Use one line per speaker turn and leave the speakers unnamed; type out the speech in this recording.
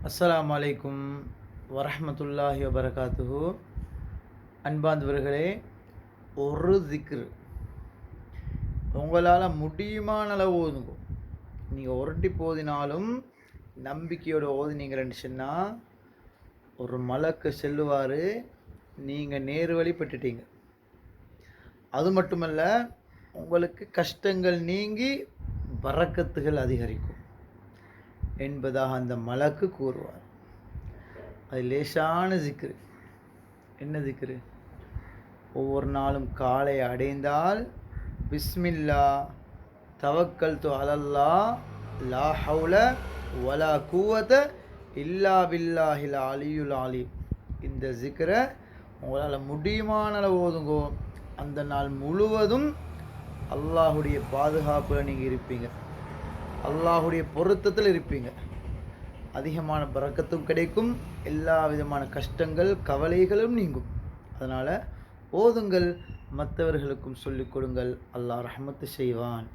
அஸ்ஸலாமு அலைக்கும் வரஹ்மத்துல்லாஹி வபரகாத்துஹு. அன்பார்ந்தவர்களே, ஒரு திக்ரு உங்களால் முடியுமான அளவு ஓதுங்க. நீங்கள் உருட்டி போதினாலும் நம்பிக்கையோடு ஓதுனீங்கன்னு சொன்னால் ஒரு மலக்கு செல்லுவார், நீங்கள் நேர் வழி பெற்றுட்டீங்க. அது மட்டுமல்ல, உங்களுக்கு கஷ்டங்கள் நீங்கி பரக்கத்துகள் அதிகரிக்கும் என்பதாக அந்த மலக்கு கூறுவார். அது லேசான ஜிக்ரு. என்ன ஜிக்ரு? ஒவ்வொரு நாளும் காலை அடைந்தால் பிஸ்மில்லா தவக்கல்து அலல்லா லா ஹவுல வலா குவத இல்லா பில்லாஹில் அலியுல் அலீம். இந்த ஜிக்ரை உங்களால் முடியுமான அளவு ஓதுங்கோ. அந்த நாள் முழுவதும் அல்லாஹுடைய பாதுகாப்பில் நீங்கள் இருப்பீங்க, அல்லாஹுடைய பொருத்தத்தில் இருப்பீங்க. அதிகமான பரக்கத்தும் கிடைக்கும், எல்லா விதமான கஷ்டங்கள் கவலைகளும் நீங்கும். அதனால் ஓதுங்கள், மற்றவர்களுக்கும் சொல்லிக் கொடுங்கள். அல்லாஹ் ரஹ்மத்து செய்வான்.